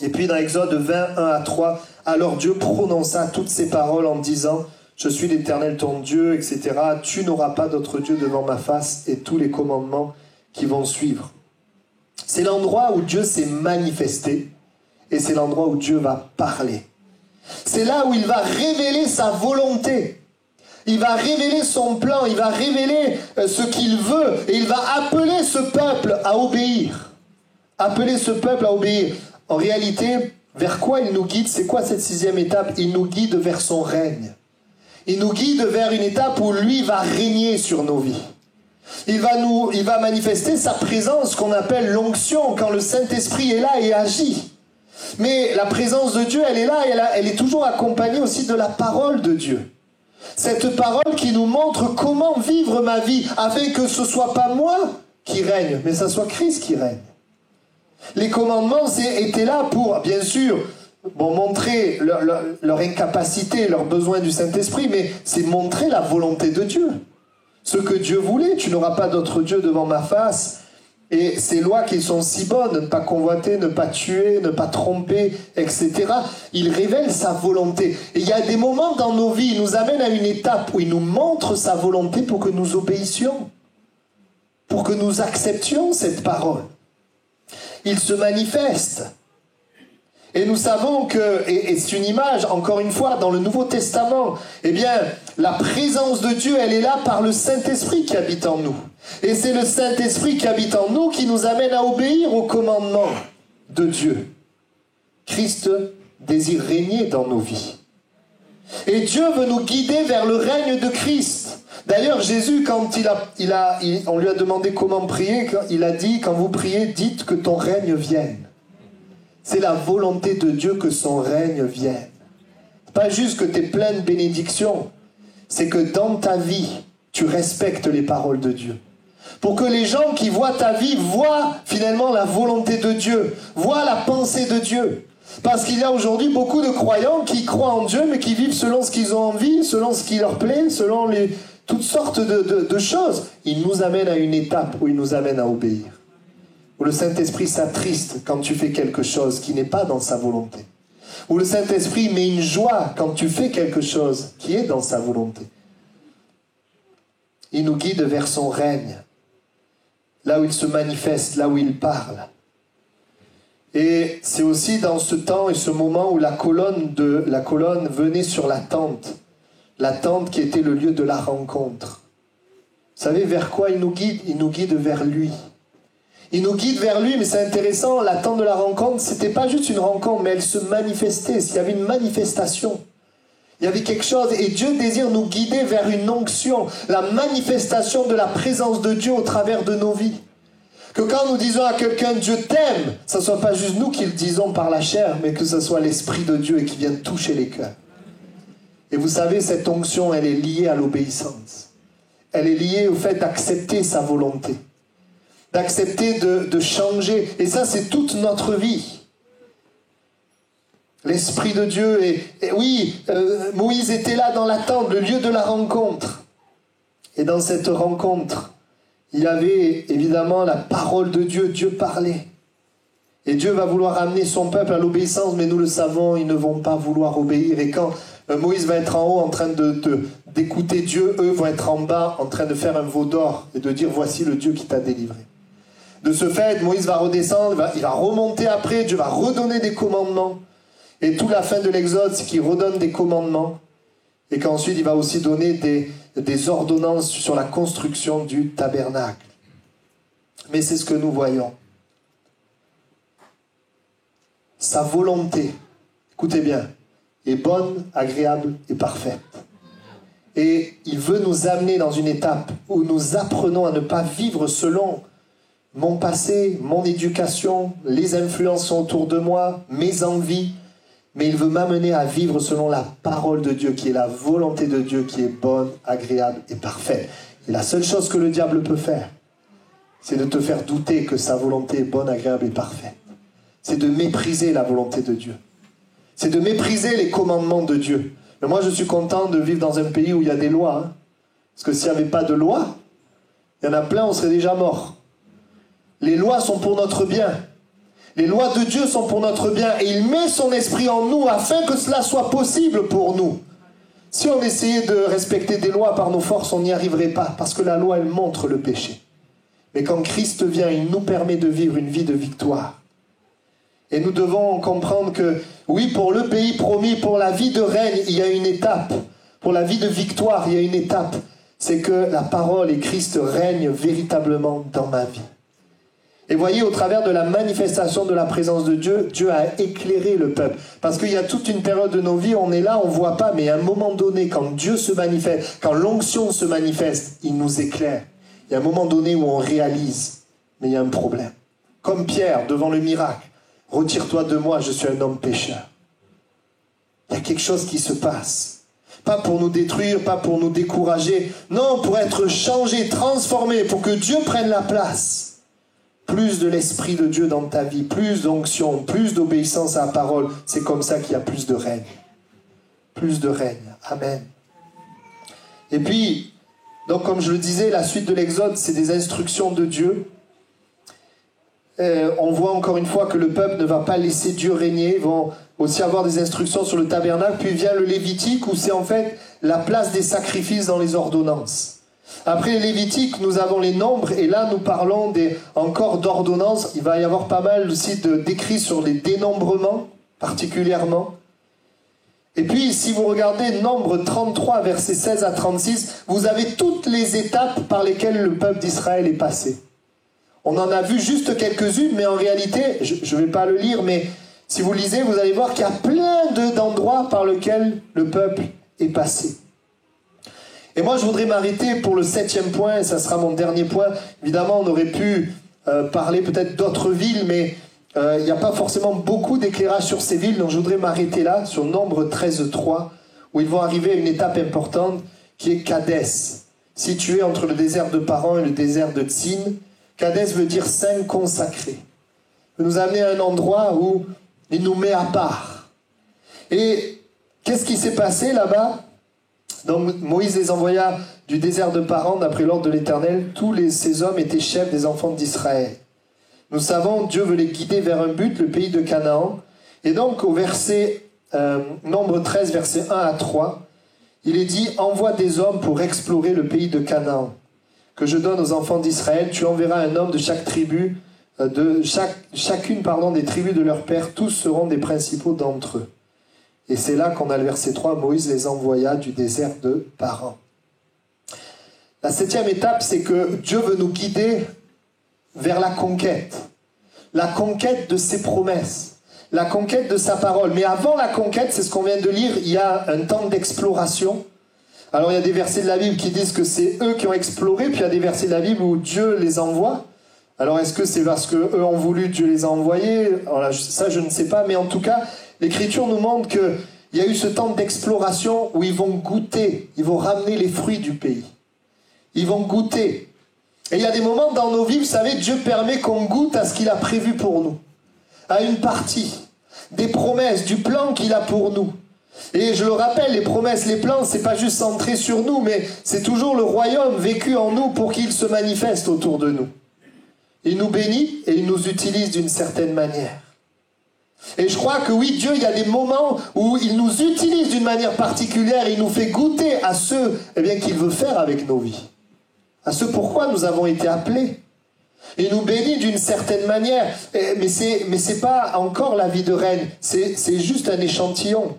Et puis dans Exode 20, 1 à 3, alors Dieu prononça toutes ces paroles en disant, je suis l'Éternel ton Dieu, etc. Tu n'auras pas d'autre Dieu devant ma face, et tous les commandements qui vont suivre. C'est l'endroit où Dieu s'est manifesté, et c'est l'endroit où Dieu va parler. C'est là où il va révéler sa volonté. Il va révéler son plan, il va révéler ce qu'il veut, et il va appeler ce peuple à obéir. Appeler ce peuple à obéir. En réalité, vers quoi il nous guide? C'est quoi cette 6e étape? Il nous guide vers son règne. Il nous guide vers une étape où lui va régner sur nos vies. Il va manifester sa présence qu'on appelle l'onction, quand le Saint-Esprit est là et agit. Mais la présence de Dieu, elle est là, elle est toujours accompagnée aussi de la parole de Dieu. Cette parole qui nous montre comment vivre ma vie, afin que ce ne soit pas moi qui règne, mais ça soit Christ qui règne. Les commandements étaient là pour, bien sûr, montrer leur incapacité, leur besoin du Saint-Esprit, mais c'est montrer la volonté de Dieu. Ce que Dieu voulait, tu n'auras pas d'autre Dieu devant ma face. Et ces lois qui sont si bonnes, ne pas convoiter, ne pas tuer, ne pas tromper, etc. Il révèle sa volonté. Et il y a des moments dans nos vies, il nous amène à une étape où il nous montre sa volonté pour que nous obéissions, pour que nous acceptions cette parole. Il se manifeste. Et nous savons que, et c'est une image, encore une fois, dans le Nouveau Testament, eh bien, la présence de Dieu, elle est là par le Saint-Esprit qui habite en nous. Et c'est le Saint-Esprit qui habite en nous qui nous amène à obéir au commandement de Dieu. Christ désire régner dans nos vies. Et Dieu veut nous guider vers le règne de Christ. D'ailleurs, Jésus, quand on lui a demandé comment prier, il a dit, quand vous priez, dites que ton règne vienne. C'est la volonté de Dieu que son règne vienne. Pas juste que tu es plein de bénédictions, c'est que dans ta vie, tu respectes les paroles de Dieu. Pour que les gens qui voient ta vie voient finalement la volonté de Dieu, voient la pensée de Dieu. Parce qu'il y a aujourd'hui beaucoup de croyants qui croient en Dieu, mais qui vivent selon ce qu'ils ont envie, selon ce qui leur plaît, selon toutes sortes de choses. Il nous amène à une étape où il nous amène à obéir. Où le Saint-Esprit s'attriste quand tu fais quelque chose qui n'est pas dans sa volonté. Où le Saint-Esprit met une joie quand tu fais quelque chose qui est dans sa volonté. Il nous guide vers son règne. Là où il se manifeste, là où il parle. Et c'est aussi dans ce temps et ce moment où la colonne venait sur la tente qui était le lieu de la rencontre. Vous savez vers quoi il nous guide? Il nous guide vers lui. Il nous guide vers lui, mais c'est intéressant, la tente de la rencontre, c'était pas juste une rencontre, mais elle se manifestait, il y avait une manifestation. Il y avait quelque chose, et Dieu désire nous guider vers une onction, la manifestation de la présence de Dieu au travers de nos vies. Que quand nous disons à quelqu'un « Dieu t'aime », ce ne soit pas juste nous qui le disons par la chair, mais que ce soit l'Esprit de Dieu et qui vienne toucher les cœurs. Et vous savez, cette onction, elle est liée à l'obéissance. Elle est liée au fait d'accepter sa volonté. D'accepter de changer. Et ça, c'est toute notre vie. L'Esprit de Dieu, Moïse était là dans la tente, le lieu de la rencontre. Et dans cette rencontre, il y avait évidemment la parole de Dieu. Dieu parlait. Et Dieu va vouloir amener son peuple à l'obéissance, mais nous le savons, ils ne vont pas vouloir obéir. Et quand Moïse va être en haut en train d'écouter Dieu, eux vont être en bas en train de faire un veau d'or et de dire « Voici le Dieu qui t'a délivré ». De ce fait, Moïse va redescendre, il va remonter après, Dieu va redonner des commandements. Et toute la fin de l'Exode, c'est qu'il redonne des commandements. Et qu'ensuite, il va aussi donner des ordonnances sur la construction du tabernacle. Mais c'est ce que nous voyons. Sa volonté, écoutez bien, est bonne, agréable et parfaite. Et il veut nous amener dans une étape où nous apprenons à ne pas vivre selon mon passé, mon éducation, les influences autour de moi, mes envies, mais il veut m'amener à vivre selon la parole de Dieu, qui est la volonté de Dieu, qui est bonne, agréable et parfaite. Et la seule chose que le diable peut faire, c'est de te faire douter que sa volonté est bonne, agréable et parfaite. C'est de mépriser la volonté de Dieu. C'est de mépriser les commandements de Dieu. Mais moi, je suis content de vivre dans un pays où il y a des lois. Parce que s'il n'y avait pas de loi, Il y en a plein, on serait déjà mort. Les lois sont pour notre bien. Les lois de Dieu sont pour notre bien. Et il met son esprit en nous afin que cela soit possible pour nous. Si on essayait de respecter des lois par nos forces, on n'y arriverait pas. Parce que la loi, elle montre le péché. Mais quand Christ vient, il nous permet de vivre une vie de victoire. Et nous devons comprendre que, oui, pour le pays promis, pour la vie de règne, il y a une étape. Pour la vie de victoire, il y a une étape. C'est que la parole et Christ règnent véritablement dans ma vie. Et voyez, au travers de la manifestation de la présence de Dieu, Dieu a éclairé le peuple. Parce qu'il y a toute une période de nos vies, on est là, on ne voit pas, mais à un moment donné, quand Dieu se manifeste, quand l'onction se manifeste, il nous éclaire. Il y a un moment donné où on réalise, mais il y a un problème. Comme Pierre, devant le miracle, « Retire-toi de moi, je suis un homme pécheur ». Il y a quelque chose qui se passe. Pas pour nous détruire, pas pour nous décourager. Non, pour être changé, transformé, pour que Dieu prenne la place. Plus de l'Esprit de Dieu dans ta vie, plus d'onction, plus d'obéissance à la parole. C'est comme ça qu'il y a plus de règne. Plus de règne. Amen. Et puis, donc comme je le disais, la suite de l'Exode, c'est des instructions de Dieu. On voit encore une fois que le peuple ne va pas laisser Dieu régner. Ils vont aussi avoir des instructions sur le tabernacle. Puis vient le Lévitique, où c'est en fait la place des sacrifices dans les ordonnances. Après les Lévitiques, nous avons les nombres, et là nous parlons encore d'ordonnances. Il va y avoir pas mal aussi d'écrits sur les dénombrements, particulièrement. Et puis, si vous regardez Nombre 33, versets 16 à 36, vous avez toutes les étapes par lesquelles le peuple d'Israël est passé. On en a vu juste quelques-unes, mais en réalité, je ne vais pas le lire, mais si vous lisez, vous allez voir qu'il y a plein d'endroits par lesquels le peuple est passé. Et moi, je voudrais m'arrêter pour le 7e point, et ça sera mon dernier point. Évidemment, on aurait pu parler peut-être d'autres villes, mais il n'y a pas forcément beaucoup d'éclairage sur ces villes, donc je voudrais m'arrêter là, sur Nombre 13.3, où ils vont arriver à une étape importante, qui est Kadès, située entre le désert de Paran et le désert de Tzin. Kadès veut dire saint consacré. Il nous amener à un endroit où il nous met à part. Et qu'est-ce qui s'est passé là-bas ? Donc Moïse les envoya du désert de Paran, d'après l'ordre de l'Éternel. Tous ces hommes étaient chefs des enfants d'Israël. Nous savons, Dieu veut les guider vers un but, le pays de Canaan. Et donc au verset Nombre 13, versets 1 à 3, il est dit « Envoie des hommes pour explorer le pays de Canaan, que je donne aux enfants d'Israël. Tu enverras un homme de chaque tribu, chacune des tribus de leur père. Tous seront des principaux d'entre eux. » Et c'est là qu'on a le verset 3, Moïse les envoya du désert de Paran. La 7e étape, c'est que Dieu veut nous guider vers la conquête de ses promesses, la conquête de sa parole. Mais avant la conquête, c'est ce qu'on vient de lire, il y a un temps d'exploration. Alors il y a des versets de la Bible qui disent que c'est eux qui ont exploré, puis il y a des versets de la Bible où Dieu les envoie. Alors est-ce que c'est parce qu'eux ont voulu, Dieu les a envoyés ? Alors, ça je ne sais pas, mais en tout cas, l'Écriture nous montre qu'il y a eu ce temps d'exploration où ils vont goûter, ils vont ramener les fruits du pays. Ils vont goûter. Et il y a des moments dans nos vies, vous savez, Dieu permet qu'on goûte à ce qu'il a prévu pour nous. À une partie, des promesses, du plan qu'il a pour nous. Et je le rappelle, les promesses, les plans, c'est pas juste centré sur nous, mais c'est toujours le royaume vécu en nous pour qu'il se manifeste autour de nous. Il nous bénit et il nous utilise d'une certaine manière. Et je crois que oui, Dieu, il y a des moments où il nous utilise d'une manière particulière, il nous fait goûter à ce qu'il veut faire avec nos vies, à ce pourquoi nous avons été appelés. Il nous bénit d'une certaine manière, mais c'est pas encore la vie de règne, c'est juste un échantillon.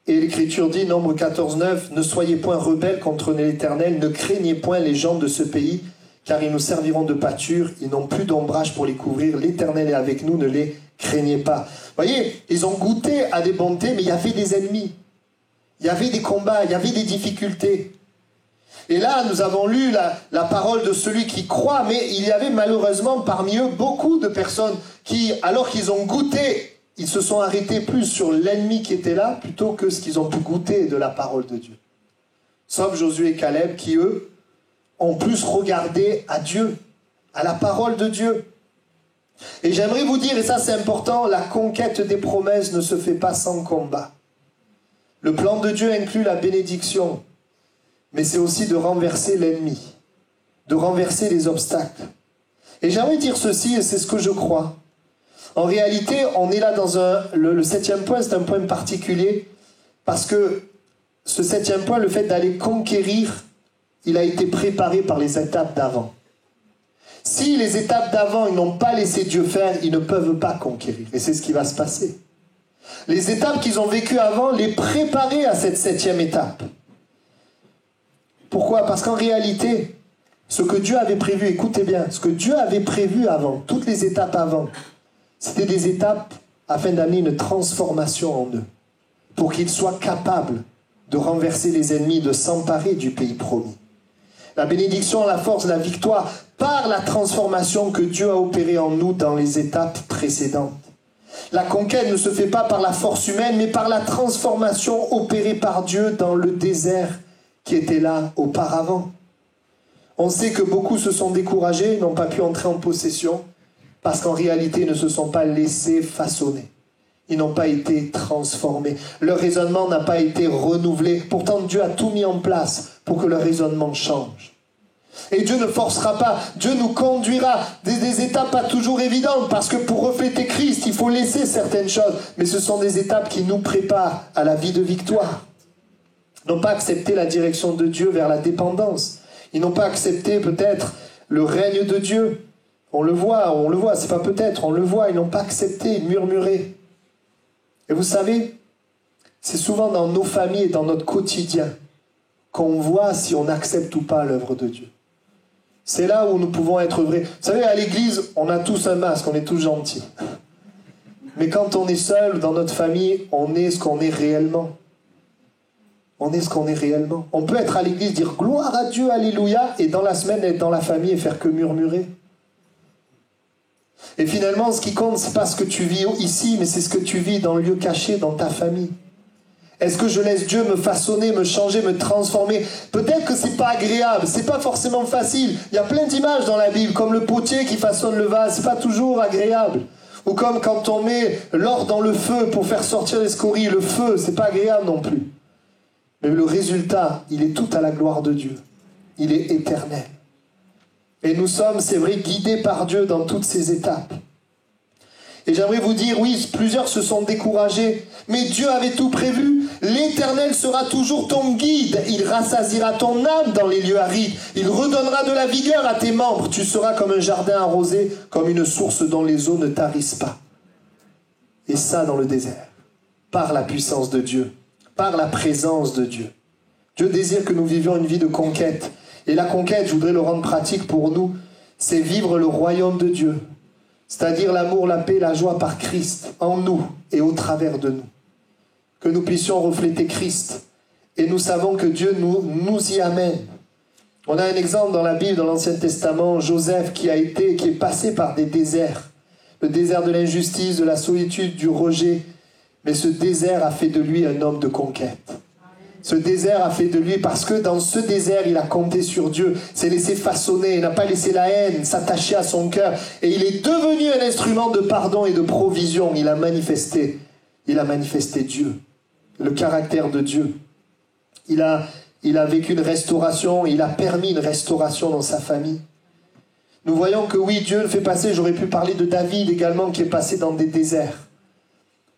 Et l'Écriture dit, Nombre 14.9, « Ne soyez point rebelles contre l'Éternel, ne craignez point les gens de ce pays, car ils nous serviront de pâture, ils n'ont plus d'ombrage pour les couvrir, l'Éternel est avec nous, ne les craignez pas. » Vous voyez, ils ont goûté à des bontés, mais il y avait des ennemis. Il y avait des combats, il y avait des difficultés. Et là, nous avons lu la parole de celui qui croit, mais il y avait malheureusement parmi eux beaucoup de personnes qui, alors qu'ils ont goûté, ils se sont arrêtés plus sur l'ennemi qui était là, plutôt que ce qu'ils ont pu goûter de la parole de Dieu. Sauf Josué et Caleb, qui eux, ont plus regardé à Dieu, à la parole de Dieu. Et j'aimerais vous dire, et ça c'est important, la conquête des promesses ne se fait pas sans combat. Le plan de Dieu inclut la bénédiction, mais c'est aussi de renverser l'ennemi, de renverser les obstacles. Et j'aimerais dire ceci, et c'est ce que je crois. En réalité, on est là dans le 7e point, c'est un point particulier, parce que ce 7e point, le fait d'aller conquérir, il a été préparé par les étapes d'avant. Si les étapes d'avant, ils n'ont pas laissé Dieu faire, ils ne peuvent pas conquérir. Et c'est ce qui va se passer. Les étapes qu'ils ont vécues avant, les préparaient à cette 7e étape. Pourquoi? Parce qu'en réalité, ce que Dieu avait prévu, écoutez bien, ce que Dieu avait prévu avant, toutes les étapes avant, c'était des étapes afin d'amener une transformation en eux, pour qu'ils soient capables de renverser les ennemis, de s'emparer du pays promis. La bénédiction, la force, la victoire, par la transformation que Dieu a opérée en nous dans les étapes précédentes. La conquête ne se fait pas par la force humaine, mais par la transformation opérée par Dieu dans le désert qui était là auparavant. On sait que beaucoup se sont découragés, n'ont pas pu entrer en possession, parce qu'en réalité, ils ne se sont pas laissés façonner. Ils n'ont pas été transformés. Leur raisonnement n'a pas été renouvelé. Pourtant, Dieu a tout mis en place pour que leur raisonnement change. Et Dieu ne forcera pas. Dieu nous conduira des étapes pas toujours évidentes, parce que pour refléter Christ, il faut laisser certaines choses. Mais ce sont des étapes qui nous préparent à la vie de victoire. Ils n'ont pas accepté la direction de Dieu vers la dépendance. Ils n'ont pas accepté peut-être le règne de Dieu. On le voit, c'est pas peut-être, on le voit, ils n'ont pas accepté, ils murmuraient. Et vous savez, c'est souvent dans nos familles et dans notre quotidien qu'on voit si on accepte ou pas l'œuvre de Dieu. C'est là où nous pouvons être vrais. Vous savez, à l'église, on a tous un masque, on est tous gentils. Mais quand on est seul dans notre famille, on est ce qu'on est réellement. On est ce qu'on est réellement. On peut être à l'église, dire gloire à Dieu, alléluia, et dans la semaine être dans la famille et faire que murmurer. Et finalement, ce qui compte, c'est pas ce que tu vis ici, mais c'est ce que tu vis dans le lieu caché, dans ta famille. Est-ce que je laisse Dieu me façonner, me changer, me transformer? Peut-être que c'est pas agréable, c'est pas forcément facile. Il y a plein d'images dans la Bible, comme le potier qui façonne le vase, c'est pas toujours agréable. Ou comme quand on met l'or dans le feu pour faire sortir les scories, le feu, c'est pas agréable non plus. Mais le résultat, il est tout à la gloire de Dieu. Il est éternel. Et nous sommes, c'est vrai, guidés par Dieu dans toutes ces étapes. Et j'aimerais vous dire, oui, plusieurs se sont découragés, mais Dieu avait tout prévu. L'Éternel sera toujours ton guide. Il rassasiera ton âme dans les lieux arides. Il redonnera de la vigueur à tes membres. Tu seras comme un jardin arrosé, comme une source dont les eaux ne tarissent pas. Et ça dans le désert, par la puissance de Dieu, par la présence de Dieu. Dieu désire que nous vivions une vie de conquête. Et la conquête, je voudrais le rendre pratique pour nous, c'est vivre le royaume de Dieu. C'est-à-dire l'amour, la paix, la joie par Christ, en nous et au travers de nous. Que nous puissions refléter Christ. Et nous savons que Dieu nous y amène. On a un exemple dans la Bible, dans l'Ancien Testament, Joseph qui est passé par des déserts. Le désert de l'injustice, de la solitude, du rejet. Mais ce désert a fait de lui un homme de conquête. Ce désert a fait de lui, parce que dans ce désert, il a compté sur Dieu, s'est laissé façonner, il n'a pas laissé la haine s'attacher à son cœur. Et il est devenu un instrument de pardon et de provision. Il a manifesté Dieu, le caractère de Dieu. Il a vécu une restauration, il a permis une restauration dans sa famille. Nous voyons que oui, Dieu le fait passer, j'aurais pu parler de David également, qui est passé dans des déserts,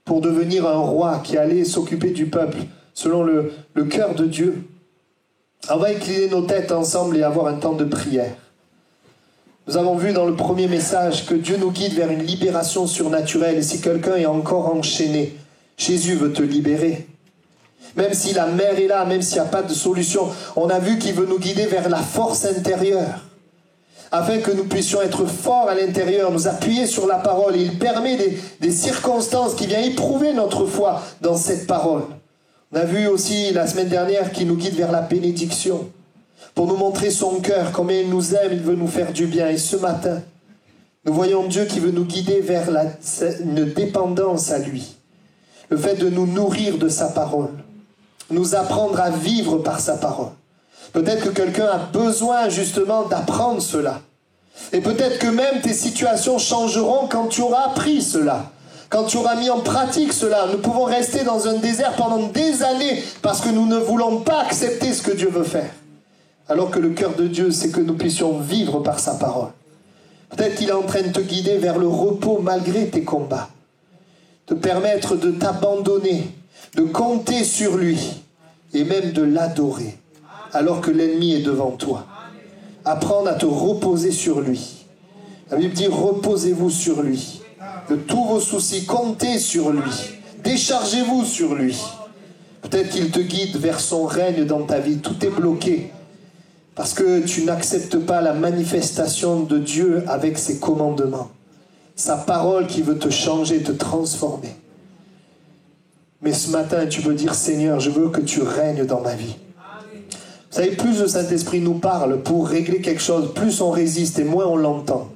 pour devenir un roi qui allait s'occuper du peuple, selon le cœur de Dieu. On va incliner nos têtes ensemble et avoir un temps de prière. Nous avons vu dans le premier message que Dieu nous guide vers une libération surnaturelle. Et si quelqu'un est encore enchaîné, Jésus veut te libérer. Même si la mer est là, même s'il n'y a pas de solution, on a vu qu'il veut nous guider vers la force intérieure, afin que nous puissions être forts à l'intérieur, nous appuyer sur la parole. Et il permet des circonstances qui viennent éprouver notre foi dans cette parole. On a vu aussi la semaine dernière qu'il nous guide vers la bénédiction, pour nous montrer son cœur, combien il nous aime, il veut nous faire du bien. Et ce matin, nous voyons Dieu qui veut nous guider vers une dépendance à lui. Le fait de nous nourrir de sa parole, nous apprendre à vivre par sa parole. Peut-être que quelqu'un a besoin justement d'apprendre cela. Et peut-être que même tes situations changeront quand tu auras appris cela. Quand tu auras mis en pratique cela. Nous pouvons rester dans un désert pendant des années parce que nous ne voulons pas accepter ce que Dieu veut faire. Alors que le cœur de Dieu, c'est que nous puissions vivre par sa parole. Peut-être qu'il est en train de te guider vers le repos malgré tes combats. Te permettre de t'abandonner, de compter sur lui et même de l'adorer alors que l'ennemi est devant toi. Apprendre à te reposer sur lui. La Bible dit reposez-vous sur lui. De tous vos soucis, comptez sur lui. Déchargez-vous sur lui. Peut-être qu'il te guide vers son règne dans ta vie. Tout est bloqué parce que tu n'acceptes pas la manifestation de Dieu avec ses commandements. Sa parole qui veut te changer, te transformer. Mais ce matin, tu peux dire, Seigneur, je veux que tu règnes dans ma vie. Vous savez, plus le Saint-Esprit nous parle pour régler quelque chose, plus on résiste et moins on l'entend.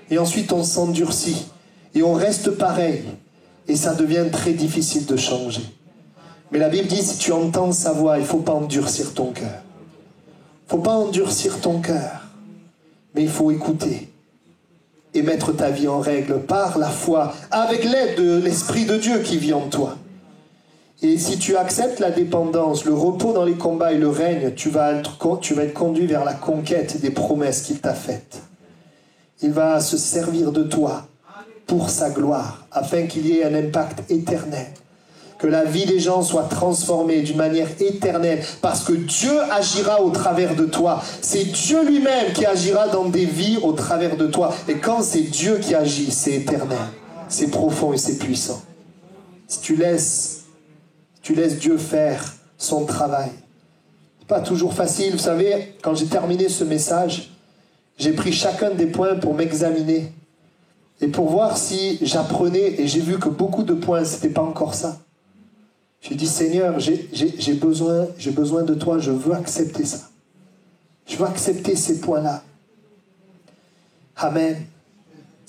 Et ensuite, on s'endurcit. Et on reste pareil. Et ça devient très difficile de changer. Mais la Bible dit, si tu entends sa voix, il ne faut pas endurcir ton cœur. Il ne faut pas endurcir ton cœur. Mais il faut écouter. Et mettre ta vie en règle par la foi, avec l'aide de l'Esprit de Dieu qui vit en toi. Et si tu acceptes la dépendance, le repos dans les combats et le règne, tu vas être conduit vers la conquête des promesses qu'il t'a faites. Il va se servir de toi pour sa gloire, afin qu'il y ait un impact éternel. Que la vie des gens soit transformée d'une manière éternelle, parce que Dieu agira au travers de toi. C'est Dieu lui-même qui agira dans des vies au travers de toi. Et quand c'est Dieu qui agit, c'est éternel, c'est profond et c'est puissant. Si tu laisses Dieu faire son travail. C'est pas toujours facile. Vous savez, quand j'ai terminé ce message, j'ai pris chacun des points pour m'examiner et pour voir si j'apprenais, et j'ai vu que beaucoup de points, c'était pas encore ça. J'ai dit, Seigneur, j'ai besoin de toi, je veux accepter ça. Je veux accepter ces points-là. Amen.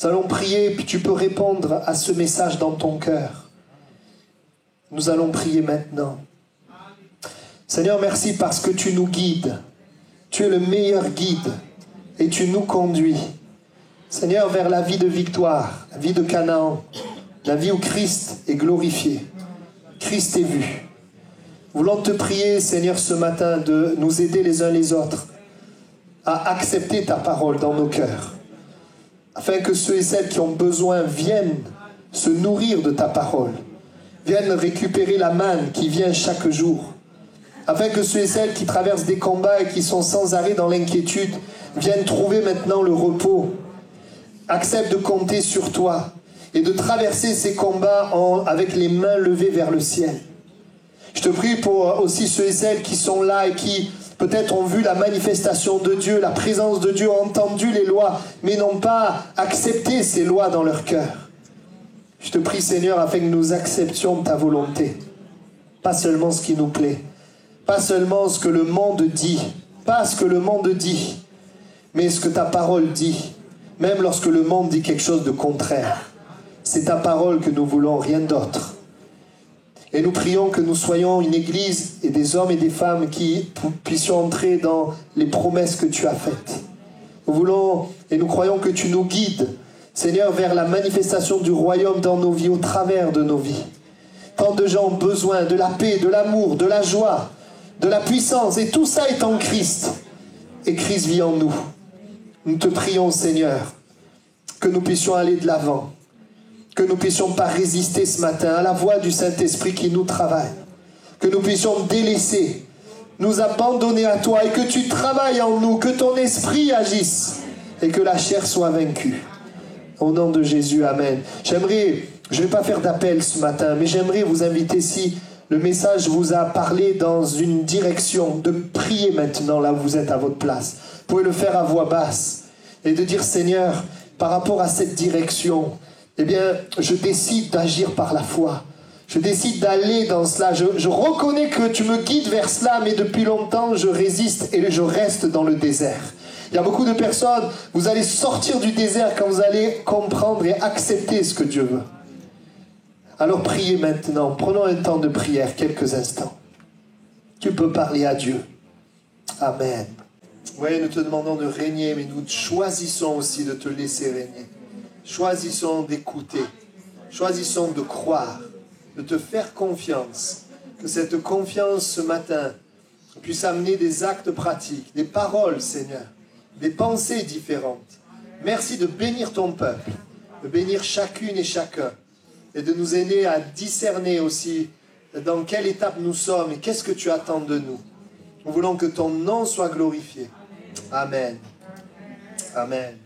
Nous allons prier, puis tu peux répondre à ce message dans ton cœur. Nous allons prier maintenant. Seigneur, merci parce que tu nous guides. Tu es le meilleur guide et tu nous conduis. Seigneur, vers la vie de victoire, la vie de Canaan, la vie où Christ est glorifié, Christ est vu. Nous voulons te prier, Seigneur, ce matin de nous aider les uns les autres à accepter ta parole dans nos cœurs, afin que ceux et celles qui ont besoin viennent se nourrir de ta parole, viennent récupérer la manne qui vient chaque jour, afin que ceux et celles qui traversent des combats et qui sont sans arrêt dans l'inquiétude viennent trouver maintenant le repos. Accepte de compter sur toi et de traverser ces combats avec les mains levées vers le ciel. Je te prie pour aussi ceux et celles qui sont là et qui peut-être ont vu la manifestation de Dieu, la présence de Dieu, ont entendu les lois, mais n'ont pas accepté ces lois dans leur cœur. Je te prie, Seigneur, afin que nous acceptions ta volonté. Pas seulement ce qui nous plaît, pas seulement ce que le monde dit, pas ce que le monde dit, mais ce que ta parole dit, même lorsque le monde dit quelque chose de contraire. C'est ta parole que nous voulons, rien d'autre. Et nous prions que nous soyons une église et des hommes et des femmes qui puissions entrer dans les promesses que tu as faites. Nous voulons et nous croyons que tu nous guides, Seigneur, vers la manifestation du royaume dans nos vies, au travers de nos vies. Tant de gens ont besoin de la paix, de l'amour, de la joie, de la puissance, et tout ça est en Christ. Et Christ vit en nous. Nous te prions, Seigneur, que nous puissions aller de l'avant, que nous ne puissions pas résister ce matin à la voix du Saint-Esprit qui nous travaille, que nous puissions délaisser, nous abandonner à toi et que tu travailles en nous, que ton esprit agisse et que la chair soit vaincue. Au nom de Jésus, amen. Je ne vais pas faire d'appel ce matin, mais j'aimerais vous inviter, si le message vous a parlé dans une direction, de prier maintenant là où vous êtes à votre place. Vous pouvez le faire à voix basse et de dire, Seigneur, par rapport à cette direction, eh bien, je décide d'agir par la foi. Je décide d'aller dans cela. Je reconnais que tu me guides vers cela, mais depuis longtemps, je résiste et je reste dans le désert. Il y a beaucoup de personnes, vous allez sortir du désert quand vous allez comprendre et accepter ce que Dieu veut. Alors priez maintenant. Prenons un temps de prière, quelques instants. Tu peux parler à Dieu. Amen. Oui, nous te demandons de régner, mais nous choisissons aussi de te laisser régner. Choisissons d'écouter. Choisissons de croire, de te faire confiance. Que cette confiance ce matin puisse amener des actes pratiques, des paroles, Seigneur, des pensées différentes. Merci de bénir ton peuple, de bénir chacune et chacun, et de nous aider à discerner aussi dans quelle étape nous sommes et qu'est-ce que tu attends de nous. Nous voulons que ton nom soit glorifié. Amen. Amen.